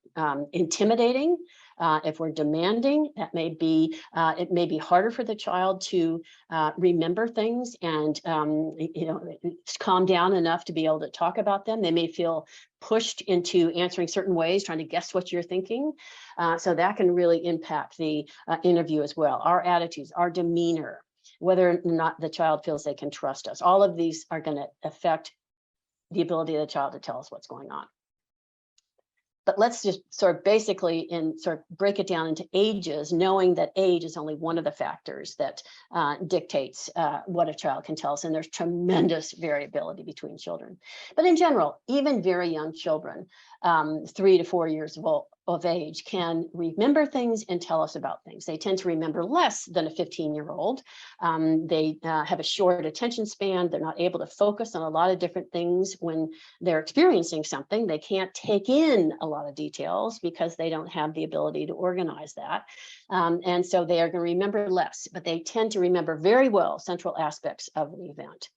intimidating, if we're demanding, it may be harder for the child to remember things and calm down enough to be able to talk about them. They may feel pushed into answering certain ways, trying to guess what you're thinking. So that can really impact the interview as well. Our attitudes, our demeanor, whether or not the child feels they can trust us. All of these are going to affect the ability of the child to tell us what's going on. But let's just sort of basically break it down into ages, knowing that age is only one of the factors that dictates what a child can tell us. And there's tremendous variability between children. But in general, even very young children, 3 to 4 years of age, can remember things and tell us about things. They tend to remember less than a 15-year-old. They have a short attention span. They're not able to focus on a lot of different things when they're experiencing something. They can't take in a lot of details because they don't have the ability to organize that. And so they are going to remember less, but they tend to remember very well central aspects of an event.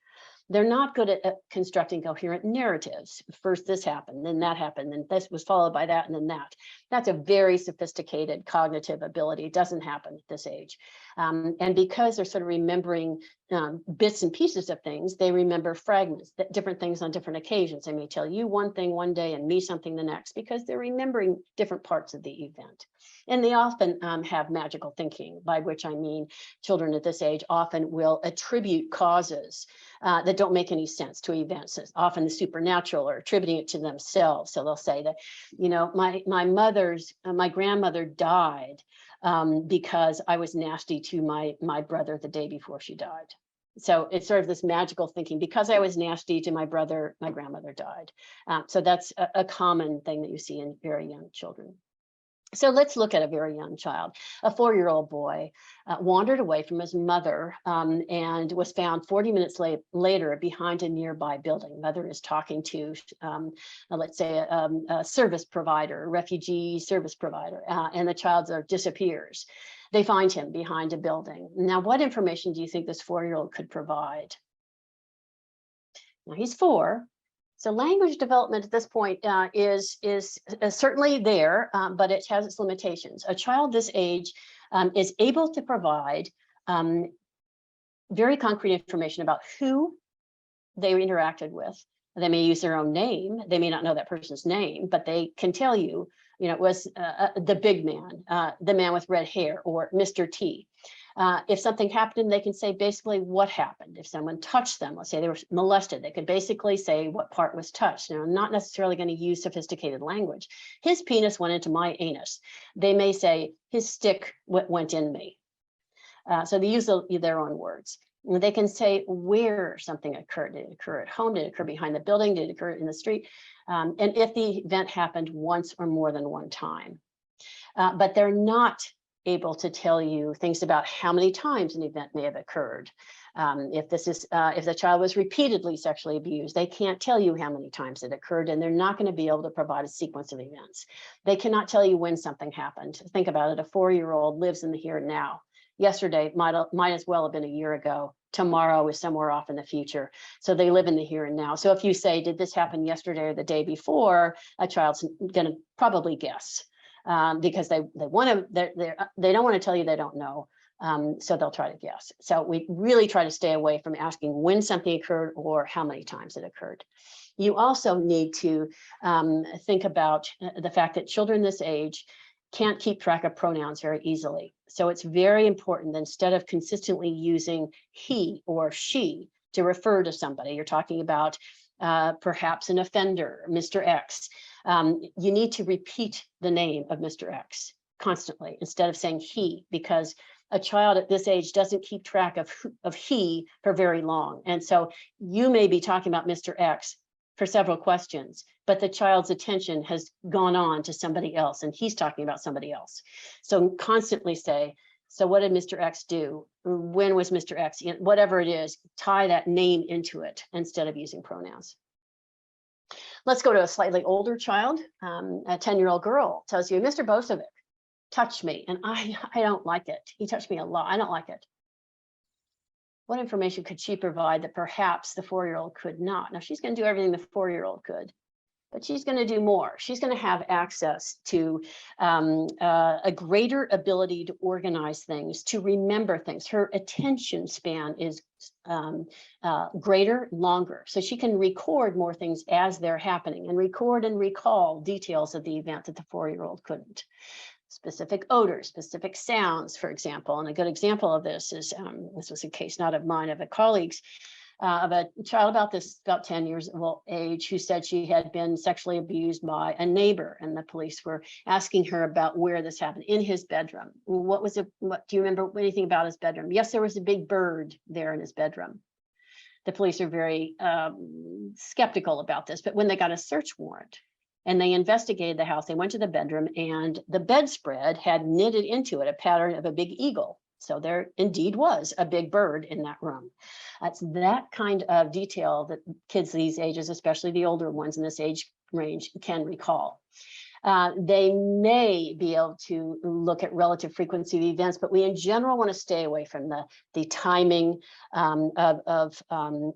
They're not good at constructing coherent narratives. First this happened, then that happened, then this was followed by that, and then that. That's a very sophisticated cognitive ability. It doesn't happen at this age. And because they're sort of remembering bits and pieces of things, they remember fragments, different things on different occasions. They may tell you one thing one day and me something the next, because they're remembering different parts of the event. And they often have magical thinking, by which I mean children at this age often will attribute causes that don't make any sense to events, often the supernatural, or attributing it to themselves. So they'll say that, you know, my grandmother died because I was nasty to my brother the day before she died. So it's sort of this magical thinking, because I was nasty to my brother, my grandmother died. So that's a common thing that you see in very young children. So let's look at a very young child. A 4-year-old boy wandered away from his mother and was found 40 minutes later behind a nearby building. Mother is talking to, let's say, a service provider, a refugee service provider, and the child disappears. They find him behind a building. Now, what information do you think this 4-year-old could provide? Now, he's 4. So language development at this point is certainly there, but it has its limitations. A child this age is able to provide very concrete information about who they interacted with. They may use their own name. They may not know that person's name, but they can tell you, you know, it was the big man, the man with red hair, or Mr. T. If something happened, they can say basically what happened. If someone touched them, let's say they were molested, they could basically say what part was touched. Now, I'm not necessarily going to use sophisticated language. His penis went into my anus. They may say his stick went in me. So they use their own words. They can say where something occurred. Did it occur at home? Did it occur behind the building? Did it occur in the street? And if the event happened once or more than one time. But they're not able to tell you things about how many times an event may have occurred. If the child was repeatedly sexually abused, they can't tell you how many times it occurred, and they're not going to be able to provide a sequence of events. They cannot tell you when something happened. Think about it. A 4-year-old lives in the here and now. Yesterday might as well have been a year ago. Tomorrow is somewhere off in the future. So they live in the here and now. So if you say, did this happen yesterday or the day before, a child's going to probably guess. Because they don't want to tell you they don't know, so they'll try to guess. So we really try to stay away from asking when something occurred or how many times it occurred. You also need to think about the fact that children this age can't keep track of pronouns very easily. So it's very important that instead of consistently using he or she to refer to somebody, you're talking about perhaps an offender, Mr. X. You need to repeat the name of Mr. X constantly instead of saying he, because a child at this age doesn't keep track of he for very long. And so you may be talking about Mr. X for several questions, but the child's attention has gone on to somebody else and he's talking about somebody else. So constantly say, so what did Mr. X do? When was Mr. X? Whatever it is, tie that name into it instead of using pronouns. Let's go to a slightly older child. A 10-year-old girl tells you, Mr. Bosovic touched me, and I don't like it. He touched me a lot. I don't like it. What information could she provide that perhaps the 4-year-old could not? Now, she's going to do everything the 4-year-old could, but she's going to do more. She's going to have access to a greater ability to organize things, to remember things. Her attention span is greater, longer. So she can record more things as they're happening and record and recall details of the event that the 4-year-old couldn't. Specific odors, specific sounds, for example. And a good example of this is, this was a case not of mine, of a colleague's, of a child about 10 years of age who said she had been sexually abused by a neighbor, and the police were asking her about where this happened. In his bedroom. What do you remember anything about his bedroom? Yes, there was a big bird there in his bedroom. The police are very skeptical about this, but when they got a search warrant and they investigated the house, they went to the bedroom, and the bedspread had knitted into it a pattern of a big eagle. So there indeed was a big bird in that room. That's that kind of detail that kids these ages, especially the older ones in this age range, can recall. They may be able to look at relative frequency of events, but we in general want to stay away from the timing of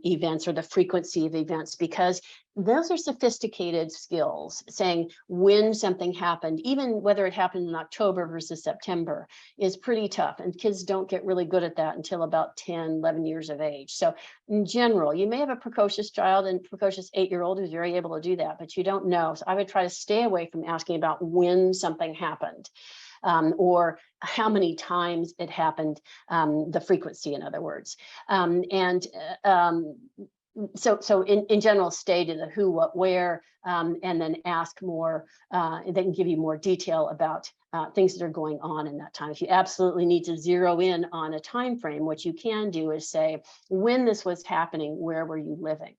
events or the frequency of events, because those are sophisticated skills. Saying when something happened, even whether it happened in October versus September, is pretty tough. And kids don't get really good at that until about 10, 11 years of age. So in general, you may have a precocious child and precocious 8-year-old who's very able to do that, but you don't know. So I would try to stay away from asking about when something happened. Or how many times it happened, the frequency, in other words. So in general, stay to the who, what, where, and then ask more. They can give you more detail about things that are going on in that time. If you absolutely need to zero in on a time frame, what you can do is say, when this was happening, where were you living?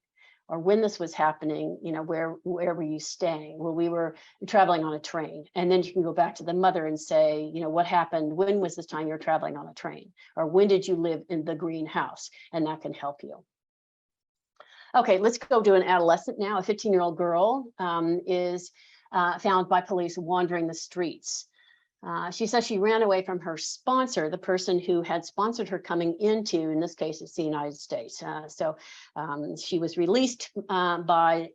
Or when this was happening, where were you staying? Well, we were traveling on a train. And then you can go back to the mother and say, what happened? When was this time you were traveling on a train? Or when did you live in the greenhouse? And that can help you. Okay, let's go to an adolescent now. A 15-year-old girl is found by police wandering the streets. She says she ran away from her sponsor, the person who had sponsored her coming into, in this case, it's the United States. So she was released by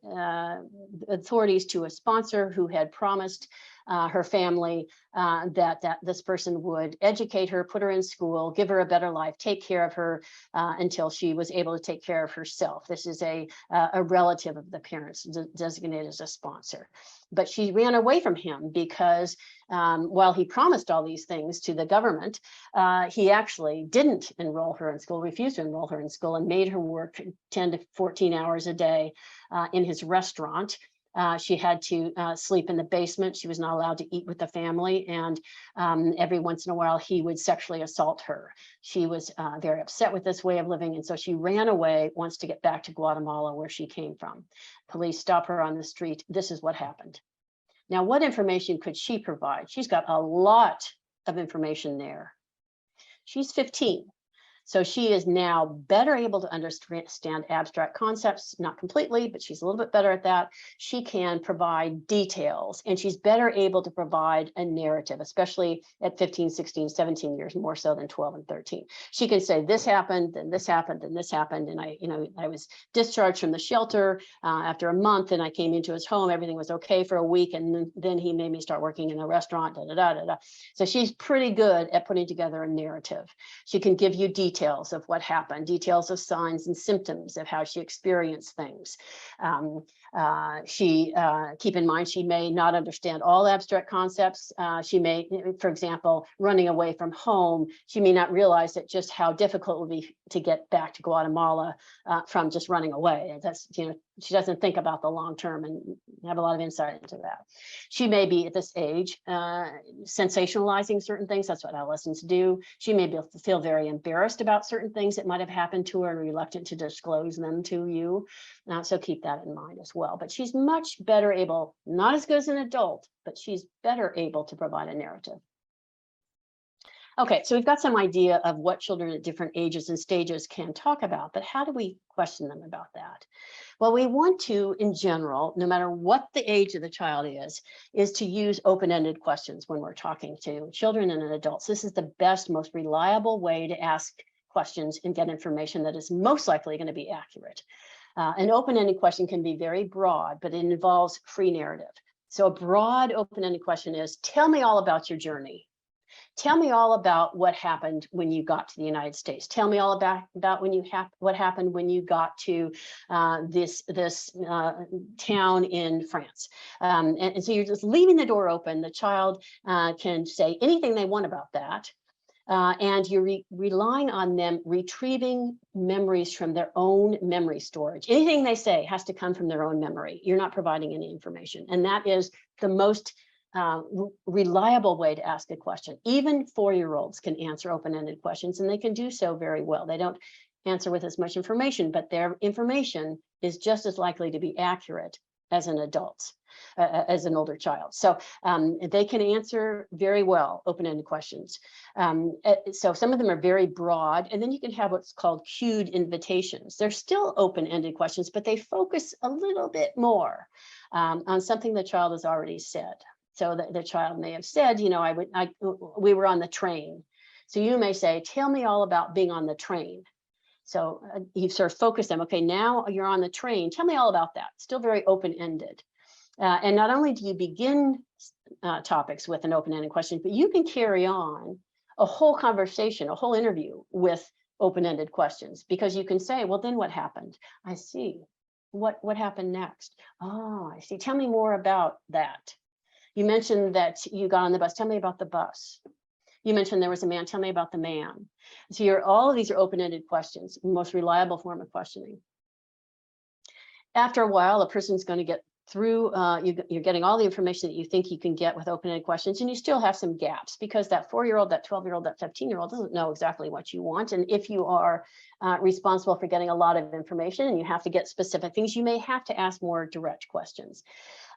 authorities to a sponsor who had promised her family that this person would educate her, put her in school, give her a better life, take care of her until she was able to take care of herself. This is a relative of the parents designated as a sponsor. But she ran away from him because while he promised all these things to the government, he actually didn't enroll her in school, refused to enroll her in school, and made her work 10 to 14 hours a day in his restaurant. She had to sleep in the basement. She was not allowed to eat with the family. And every once in a while, he would sexually assault her. She was very upset with this way of living. And so she ran away, wants to get back to Guatemala, where she came from. Police stop her on the street. This is what happened. Now, what information could she provide? She's got a lot of information there. She's 15. So she is now better able to understand abstract concepts, not completely, but she's a little bit better at that. She can provide details, and she's better able to provide a narrative, especially at 15, 16, 17 years, more so than 12 and 13. She can say, this happened, then this happened, and this happened. And I was discharged from the shelter after a month, and I came into his home. Everything was okay for a week. And then he made me start working in the restaurant, da, da, da, da, da. So she's pretty good at putting together a narrative. She can give you details of what happened, details of signs and symptoms of how she experienced things. Keep in mind, she may not understand all abstract concepts. She may, for example, running away from home, she may not realize that just how difficult it would be to get back to Guatemala from just running away. That's, she doesn't think about the long term and have a lot of insight into that. She may be at this age sensationalizing certain things. That's what adolescents do. She may feel very embarrassed about certain things that might have happened to her and reluctant to disclose them to you. So keep that in mind as well. But she's much better able, not as good as an adult, but she's better able to provide a narrative. Okay, so we've got some idea of what children at different ages and stages can talk about, but how do we question them about that? Well, we want to, in general, no matter what the age of the child is to use open-ended questions when we're talking to children and adults. This is the best, most reliable way to ask questions and get information that is most likely going to be accurate. An open-ended question can be very broad, but it involves free narrative. So a broad open-ended question is, tell me all about your journey. Tell me all about what happened when you got to the United States. Tell me all about what happened when you got to this town in France. And so you're just leaving the door open. The child can say anything they want about that. And you're relying on them retrieving memories from their own memory storage. Anything they say has to come from their own memory. You're not providing any information. And that is the most reliable way to ask a question. Even 4-year-olds can answer open-ended questions, and they can do so very well. They don't answer with as much information, but their information is just as likely to be accurate as an adult, as an older child. So they can answer very well open-ended questions. So some of them are very broad, and then you can have what's called cued invitations. They're still open-ended questions, but they focus a little bit more on something the child has already said. So the child may have said, you know, we were on the train. So you may say, tell me all about being on the train. So you sort of focus them. Okay, now you're on the train. Tell me all about that. Still very open-ended. And not only do you begin topics with an open-ended question, but you can carry on a whole conversation, a whole interview with open-ended questions, because you can say, well, then what happened? I see. What happened next? Oh, I see. Tell me more about that. You mentioned that you got on the bus. Tell me about the bus. You mentioned there was a man. Tell me about the man. So all of these are open-ended questions, the most reliable form of questioning. After a while, a person's going to get through, you're getting all the information that you think you can get with open-ended questions, and you still have some gaps, because that 4-year-old, that 12-year-old, that 15-year-old doesn't know exactly what you want. And if you are responsible for getting a lot of information and you have to get specific things, you may have to ask more direct questions.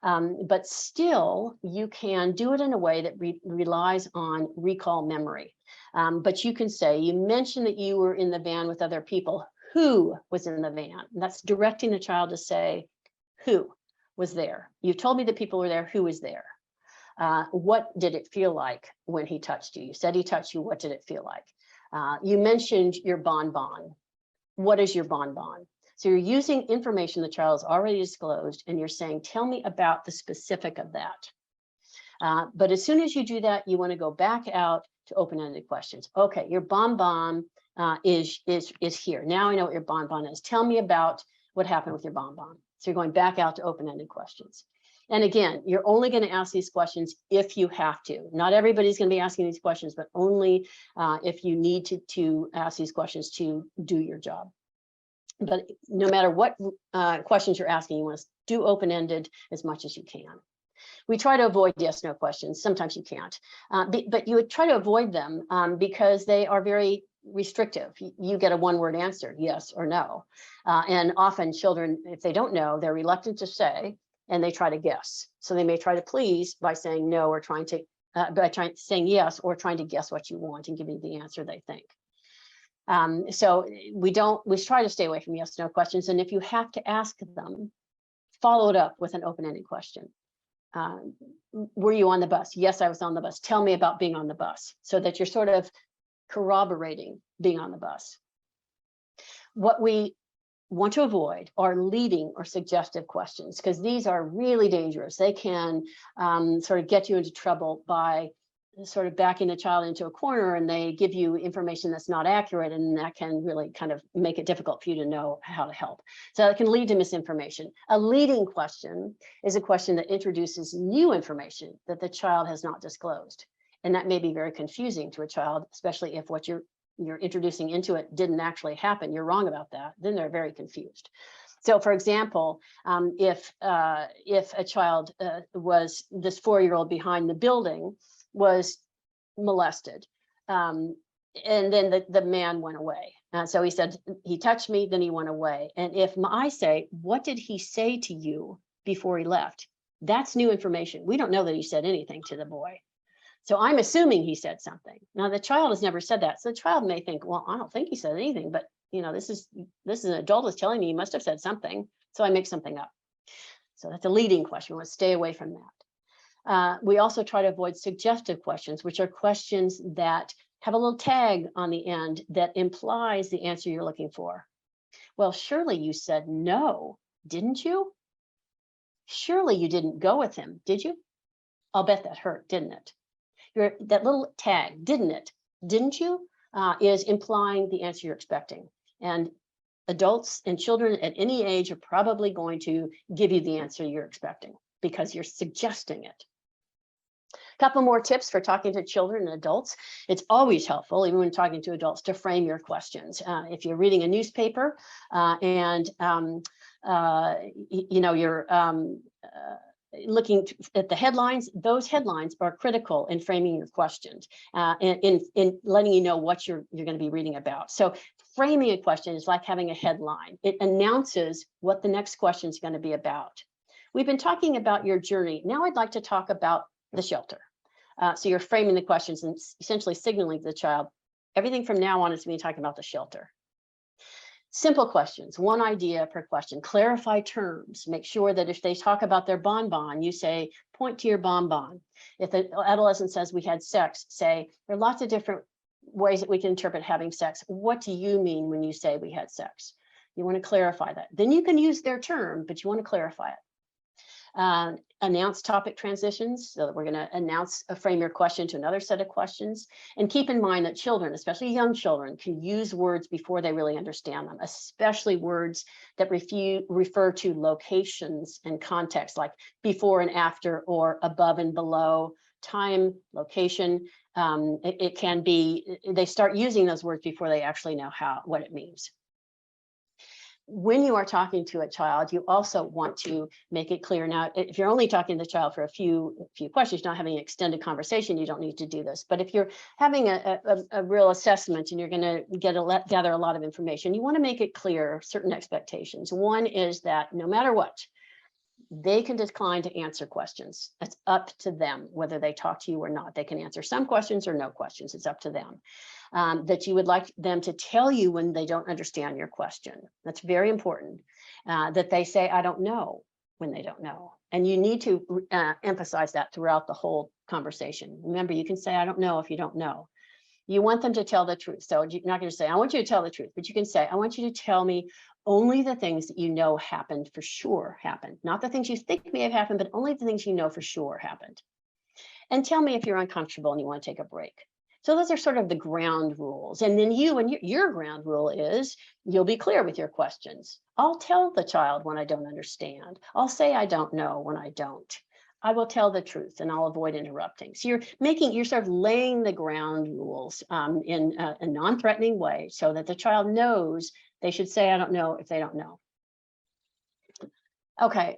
But still, you can do it in a way that relies on recall memory. But you can say, you mentioned that you were in the van with other people. Who was in the van? And that's directing the child to say, who was there? You told me that people were there. Who was there? What did it feel like when he touched you? You said he touched you. What did it feel like? You mentioned your bonbon. What is your bonbon? So you're using information the child has already disclosed, and you're saying, tell me about the specific of that. But as soon as you do that, you want to go back out to open-ended questions. Okay, your bonbon is here. Now I know what your bonbon is. Tell me about what happened with your bonbon. So you're going back out to open-ended questions. And again, you're only going to ask these questions if you have to. Not everybody's going to be asking these questions, but only if you need to ask these questions to do your job. But no matter what questions you're asking, you want to do open-ended as much as you can. We try to avoid yes/no questions. Sometimes you can't, but you would try to avoid them because they are very restrictive. You get a one-word answer, yes or no. And often children, if they don't know, they're reluctant to say, and they try to guess. So they may try to please by saying no, or saying yes, or trying to guess what you want and give you the answer they think. So we try to stay away from yes/no questions. And if you have to ask them, follow it up with an open-ended question. Were you on the bus? Yes, I was on the bus. Tell me about being on the bus, so that you're sort of corroborating being on the bus. What we want to avoid are leading or suggestive questions, because these are really dangerous. They can sort of get you into trouble by sort of backing the child into a corner, and they give you information that's not accurate, and that can really kind of make it difficult for you to know how to help. So it can lead to misinformation. A leading question is a question that introduces new information that the child has not disclosed. And that may be very confusing to a child, especially if what you're introducing into it didn't actually happen. You're wrong about that. Then they're very confused. So, for example, if a child was this 4-year-old behind the building was molested, and then the man went away. So he said, he touched me, then he went away. And if I say, what did he say to you before he left? That's new information. We don't know that he said anything to the boy. So I'm assuming he said something. Now the child has never said that. So the child may think, well, I don't think he said anything, but you know, this is an adult is telling me he must have said something. So I make something up. So that's a leading question. We want to stay away from that. We also try to avoid suggestive questions, which are questions that have a little tag on the end that implies the answer you're looking for. Well, surely you said no, didn't you? Surely you didn't go with him, did you? I'll bet that hurt, didn't it? That little tag, didn't it? Didn't you? Is implying the answer you're expecting. And adults and children at any age are probably going to give you the answer you're expecting because you're suggesting it. A couple more tips for talking to children and adults. It's always helpful, even when talking to adults, to frame your questions. If you're reading a newspaper and you know, you're looking at the headlines, those headlines are critical in framing your questions, in letting you know what you're going to be reading about. So framing a question is like having a headline. It announces what the next question is going to be about. We've been talking about your journey. Now I'd like to talk about the shelter. So you're framing the questions and essentially signaling to the child, everything from now on is going to be talking about the shelter. Simple questions, one idea per question. Clarify terms. Make sure that if they talk about their bonbon, you say, point to your bonbon. If the adolescent says we had sex, say, there are lots of different ways that we can interpret having sex. What do you mean when you say we had sex? You want to clarify that. Then you can use their term, but you want to clarify it. Announce topic transitions. So we're going to announce frame your question to another set of questions. And keep in mind that children, especially young children, can use words before they really understand them, especially words that refer to locations and context, like before and after, or above and below, time, location. It can be, they start using those words before they actually know what it means. When you are talking to a child, you also want to make it clear. Now, if you're only talking to the child for a few questions, not having an extended conversation, you don't need to do this. But if you're having a real assessment and you're going to gather a lot of information, you want to make it clear certain expectations. One is that no matter what, they can decline to answer questions. It's up to them whether they talk to you or not. They can answer some questions or no questions. It's up to them. That you would like them to tell you when they don't understand your question. That's very important. That they say, I don't know, when they don't know. And you need to emphasize that throughout the whole conversation. Remember, you can say, I don't know if you don't know. You want them to tell the truth. So you're not going to say, I want you to tell the truth, but you can say, I want you to tell me only the things that you know happened for sure happened. Not the things you think may have happened, but only the things you know for sure happened. And tell me if you're uncomfortable and you want to take a break. So those are sort of the ground rules. And then your ground rule is you'll be clear with your questions. I'll tell the child when I don't understand. I'll say I don't know when I don't. I will tell the truth and I'll avoid interrupting. So you're sort of laying the ground rules in a non-threatening way so that the child knows they should say, I don't know if they don't know. Okay,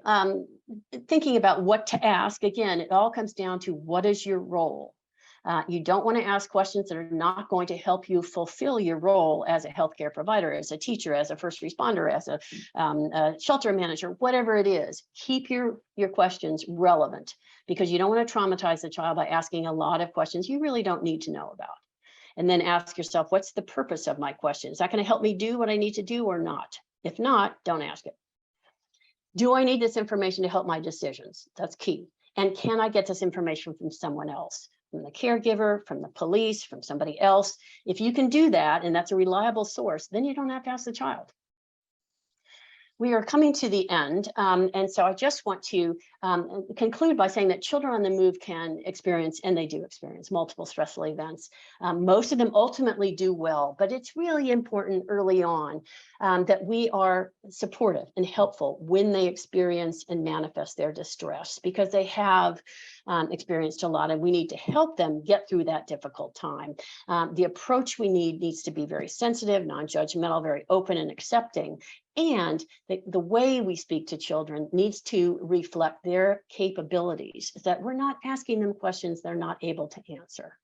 thinking about what to ask, again, it all comes down to what is your role? You don't want to ask questions that are not going to help you fulfill your role as a healthcare provider, as a teacher, as a first responder, as a shelter manager, whatever it is. Keep your questions relevant, because you don't want to traumatize the child by asking a lot of questions you really don't need to know about. And then ask yourself, what's the purpose of my question? Is that going to help me do what I need to do or not? If not, don't ask it. Do I need this information to help my decisions? That's key. And can I get this information from someone else? From the caregiver, from the police, from somebody else? If you can do that, and that's a reliable source, then you don't have to ask the child. We are coming to the end, and so I just want to conclude by saying that children on the move can experience, and they do experience, multiple stressful events. Most of them ultimately do well, but it's really important early on that we are supportive and helpful when they experience and manifest their distress, because they have experienced a lot, and we need to help them get through that difficult time. The approach we needs to be very sensitive, non-judgmental, very open and accepting. And the way we speak to children needs to reflect their capabilities, that we're not asking them questions they're not able to answer.